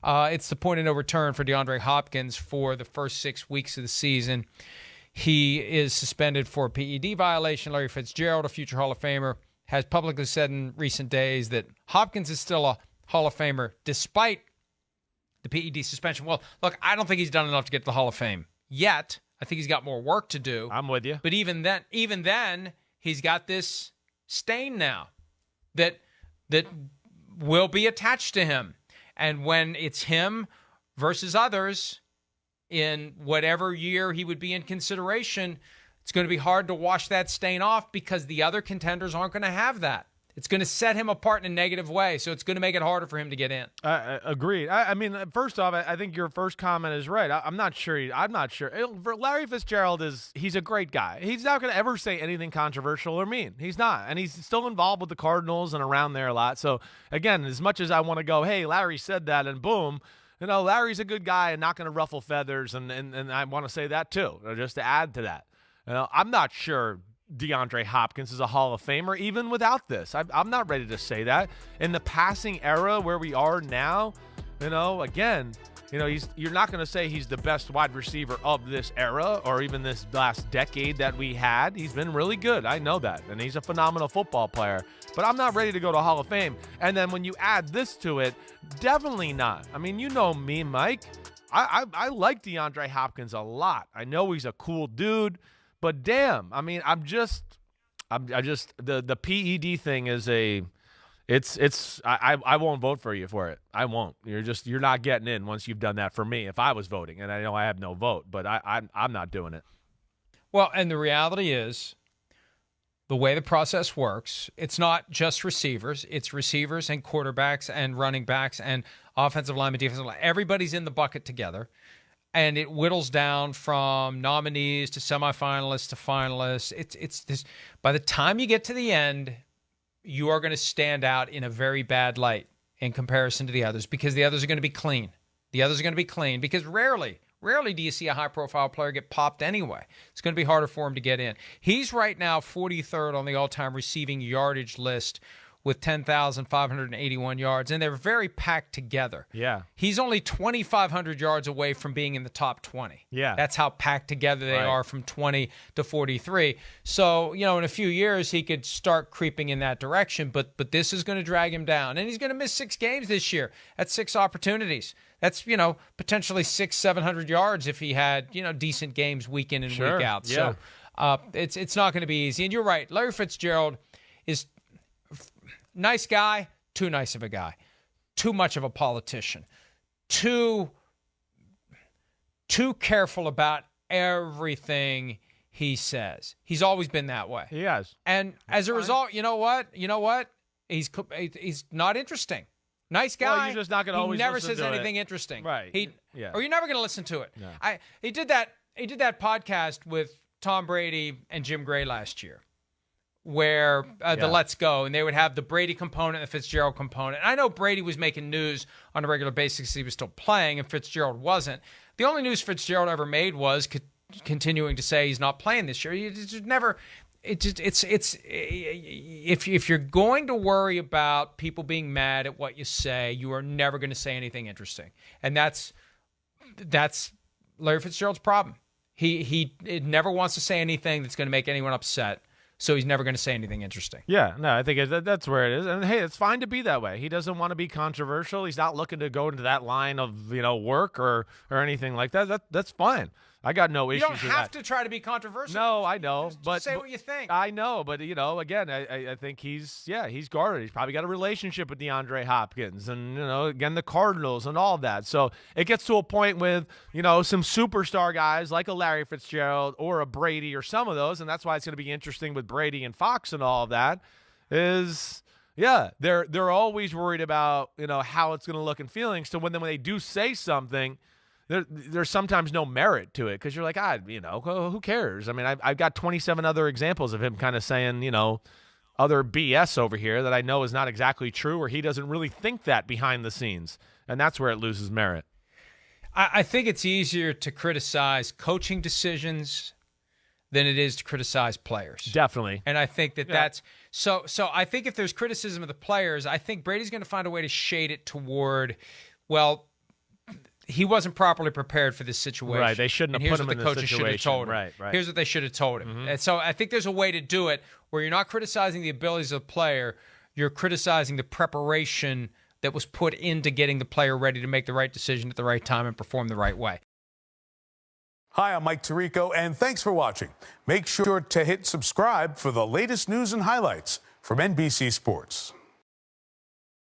It's the point of no return for DeAndre Hopkins for the first 6 weeks of the season. He is suspended for a PED violation. Larry Fitzgerald, a future Hall of Famer, has publicly said in recent days that Hopkins is still a Hall of Famer despite the PED suspension. Well, look, I don't think he's done enough to get to the Hall of Fame yet. I think he's got more work to do. I'm with you. But even then, he's got this stain now that will be attached to him. And when it's him versus others in whatever year he would be in consideration, it's going to be hard to wash that stain off because the other contenders aren't going to have that. It's going to set him apart in a negative way, so it's going to make it harder for him to get in. Agreed. I mean, first off, I think your first comment is right. I'm not sure. Larry Fitzgerald he's a great guy. He's not going to ever say anything controversial or mean. He's not, and he's still involved with the Cardinals and around there a lot. So again, as much as I want to go, hey, Larry said that, and boom, Larry's a good guy and not going to ruffle feathers, and I want to say that too, just to add to that. I'm not sure DeAndre Hopkins is a Hall of Famer, even without this. I'm not ready to say that. In the passing era where we are now, again, you're not going to say he's the best wide receiver of this era or even this last decade that we had. He's been really good. I know that. And he's a phenomenal football player. But I'm not ready to go to Hall of Fame. And then when you add this to it, definitely not. I mean, you know me, Mike. I like DeAndre Hopkins a lot. I know he's a cool dude. But damn, I mean, I'm just the PED thing is I won't vote for you for it. I won't. You're not getting in once you've done that for me. If I was voting, and I know I have no vote, but I'm not doing it. Well, and the reality is, the way the process works, it's not just receivers. It's receivers and quarterbacks and running backs and offensive linemen, defensive linemen. Everybody's in the bucket together. And it whittles down from nominees to semifinalists to finalists. It's this. By the time you get to the end, you are going to stand out in a very bad light in comparison to the others because the others are going to be clean. The others are going to be clean because rarely do you see a high-profile player get popped anyway. It's going to be harder for him to get in. He's right now 43rd on the all-time receiving yardage list with 10,581 yards, and they're very packed together. Yeah. He's only 2,500 yards away from being in the top 20. Yeah. That's how packed together they are from 20 to 43. So, in a few years, he could start creeping in that direction, but this is going to drag him down. And he's going to miss 6 games this year. That's 6 opportunities. That's, potentially 600-700 yards if he had, decent games week in and week out. Yeah. So it's not going to be easy. And you're right. Larry Fitzgerald is nice guy, too nice of a guy, too much of a politician, too careful about everything he says. He's always been that way. He has. And as a result, you know what? He's not interesting. Nice guy. Well, you're just not going to always never listen says to anything it. interesting. Right. Or you're never going to listen to it. No. He did that podcast with Tom Brady and Jim Gray last year, where the Let's Go, and they would have the Brady component and the Fitzgerald component. And I know Brady was making news on a regular basis because he was still playing, and Fitzgerald wasn't. The only news Fitzgerald ever made was continuing to say he's not playing this year. If you're going to worry about people being mad at what you say, you are never going to say anything interesting, and that's Larry Fitzgerald's problem. He never wants to say anything that's going to make anyone upset. So he's never going to say anything interesting. Yeah, no, I think that's where it is. And, hey, it's fine to be that way. He doesn't want to be controversial. He's not looking to go into that line of, work or anything like that. That's fine. I got no issues with that. You don't have to try to be controversial. No, I know. Just say what you think. I know, but, again, I think he's guarded. He's probably got a relationship with DeAndre Hopkins and, again, the Cardinals and all that. So it gets to a point with, some superstar guys like a Larry Fitzgerald or a Brady or some of those, and that's why it's going to be interesting with Brady and Fox and all of that, is they're always worried about, how it's going to look and feeling. So when they do say something, there's sometimes no merit to it because you're like, who cares? I mean, I've got 27 other examples of him kind of saying, other BS over here that I know is not exactly true, or he doesn't really think that behind the scenes, and that's where it loses merit. I think it's easier to criticize coaching decisions than it is to criticize players. Definitely. And I think that's so I think if there's criticism of the players, I think Brady's going to find a way to shade it toward, well, he wasn't properly prepared for this situation. Right, they shouldn't have put him in this situation. Here's what the coaches should have told him. Right. Here's what they should have told him. And so I think there's a way to do it where you're not criticizing the abilities of the player, you're criticizing the preparation that was put into getting the player ready to make the right decision at the right time and perform the right way. Hi, I'm Mike Tirico, and thanks for watching. Make sure to hit subscribe for the latest news and highlights from NBC Sports.